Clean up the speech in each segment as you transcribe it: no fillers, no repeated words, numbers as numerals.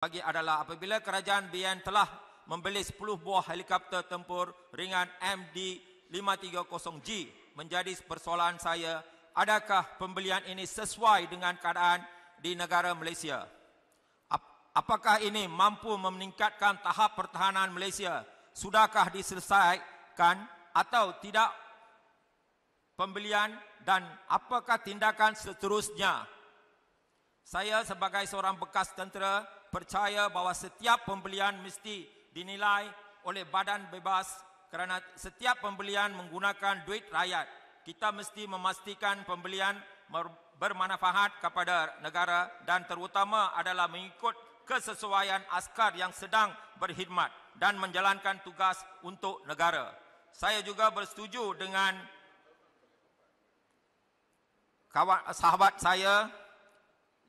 Bagi adalah apabila kerajaan BN telah membeli 10 buah helikopter tempur ringan MD-530G, menjadi persoalan saya, adakah pembelian ini sesuai dengan keadaan di negara Malaysia? Apakah ini mampu meningkatkan tahap pertahanan Malaysia? Sudahkah diselesaikan atau tidak pembelian, dan apakah tindakan seterusnya? Saya sebagai seorang bekas tentera percaya bahawa setiap pembelian mesti dinilai oleh badan bebas kerana setiap pembelian menggunakan duit rakyat. Kita mesti memastikan pembelian bermanfaat kepada negara dan terutama adalah mengikut kesesuaian askar yang sedang berkhidmat dan menjalankan tugas untuk negara. Saya juga bersetuju dengan sahabat saya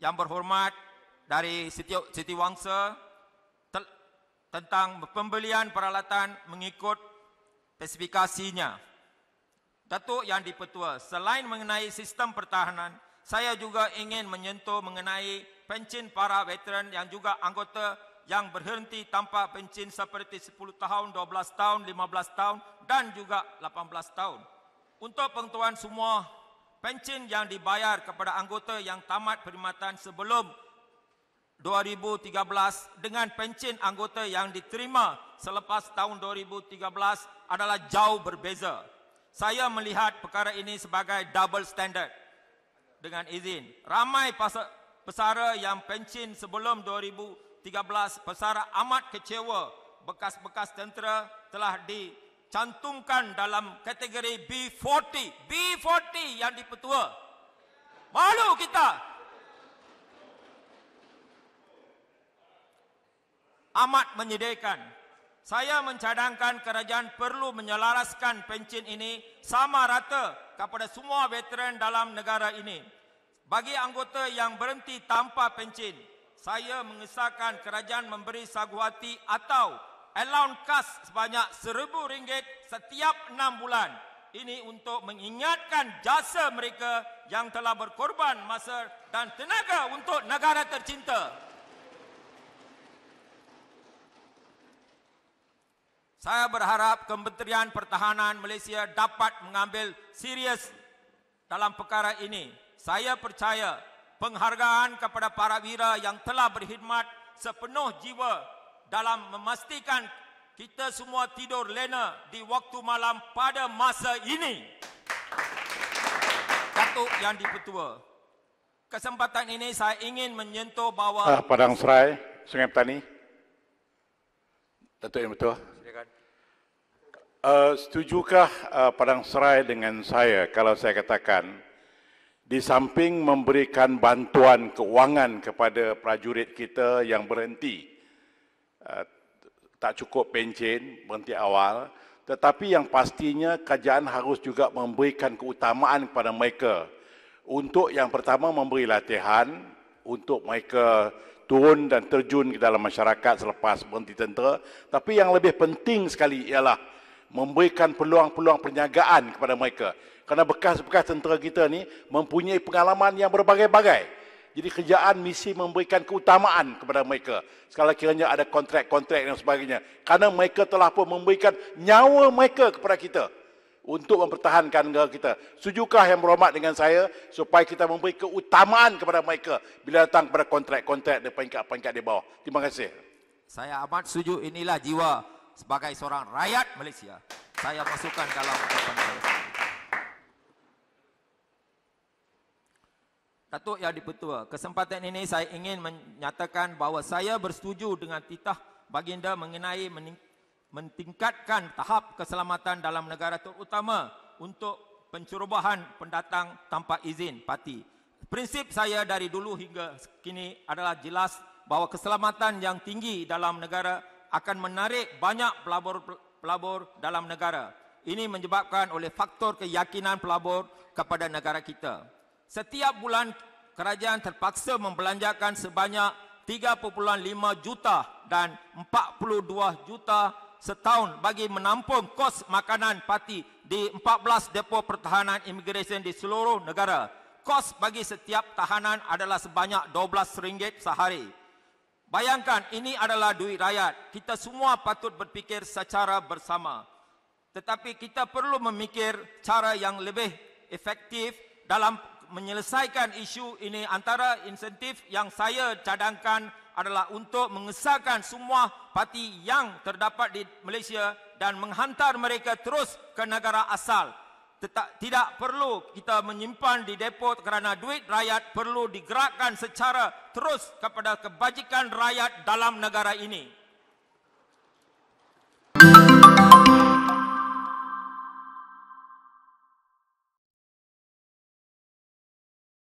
yang berhormat dari Siti Wangsa tentang pembelian peralatan mengikut spesifikasinya. Datuk Yang di-Pertua, selain mengenai sistem pertahanan, saya juga ingin menyentuh mengenai pencen para veteran yang juga anggota yang berhenti tanpa pencen seperti 10 tahun, 12 tahun, 15 tahun dan juga 18 tahun. Untuk pengetahuan semua, pencen yang dibayar kepada anggota yang tamat perkhidmatan sebelum 2013 dengan pencen anggota yang diterima selepas tahun 2013 adalah jauh berbeza. Saya melihat perkara ini sebagai double standard. Dengan izin, ramai pesara yang pencen sebelum 2013 pesara amat kecewa bekas-bekas tentera telah dicantumkan dalam kategori B40. B40 yang di-Pertua. Malu kita. Amat menyedihkan. Saya mencadangkan kerajaan perlu menyelaraskan pencen ini sama rata kepada semua veteran dalam negara ini. Bagi anggota yang berhenti tanpa pencen, saya mengesahkan kerajaan memberi saguhati atau allowance kas sebanyak RM1,000 setiap 6 bulan. Ini untuk mengingatkan jasa mereka yang telah berkorban masa dan tenaga untuk negara tercinta. Saya berharap Kementerian Pertahanan Malaysia dapat mengambil serius dalam perkara ini. Saya percaya penghargaan kepada para wira yang telah berkhidmat sepenuh jiwa dalam memastikan kita semua tidur lena di waktu malam pada masa ini. Datuk Yang di-Pertua, kesempatan ini saya ingin menyentuh bahawa Padang Serai, Sungai Petani. Datuk Yang di-Pertua. Setujukah Padang Serai dengan saya kalau saya katakan di samping memberikan bantuan keuangan kepada prajurit kita yang berhenti, tak cukup pencen, berhenti awal, tetapi yang pastinya kerajaan harus juga memberikan keutamaan kepada mereka untuk yang pertama memberi latihan untuk mereka turun dan terjun ke dalam masyarakat selepas berhenti tentera, tapi yang lebih penting sekali ialah memberikan peluang-peluang perniagaan kepada mereka. Kerana bekas-bekas tentera kita ni mempunyai pengalaman yang berbagai-bagai. Jadi kerajaan mesti memberikan keutamaan kepada mereka. Sekali kiranya ada kontrak-kontrak dan sebagainya. Kerana mereka telah pun memberikan nyawa mereka kepada kita untuk mempertahankan negara kita. Setujukah Yang Berhormat dengan saya supaya kita memberi keutamaan kepada mereka bila datang kepada kontrak-kontrak di peringkat-peringkat di bawah. Terima kasih. saya amat setuju. Inilah jiwa sebagai seorang rakyat Malaysia. Saya masukkan dalam ucapan saya. Datuk Yang di-Pertua, kesempatan ini saya ingin menyatakan bahawa saya bersetuju dengan titah baginda mengenai meningkatkan tahap keselamatan dalam negara terutama untuk pencerobohan pendatang tanpa izin parti. Prinsip saya dari dulu hingga kini adalah jelas bahawa keselamatan yang tinggi dalam negara akan menarik banyak pelabur dalam negara. Ini menyebabkan oleh faktor keyakinan pelabur kepada negara kita. Setiap bulan kerajaan terpaksa membelanjakan sebanyak 3.5 juta dan 42 juta setahun bagi menampung kos makanan parti di 14 depo pertahanan imigresen di seluruh negara. Kos bagi setiap tahanan adalah sebanyak RM12 sehari. Bayangkan, ini adalah duit rakyat. Kita semua patut berfikir secara bersama. Tetapi kita perlu memikir cara yang lebih efektif dalam menyelesaikan isu ini. Antara insentif yang saya cadangkan adalah untuk mengesahkan semua parti yang terdapat di Malaysia dan menghantar mereka terus ke negara asal. Tidak perlu kita menyimpan di depo kerana duit rakyat perlu digerakkan secara terus kepada kebajikan rakyat dalam negara ini.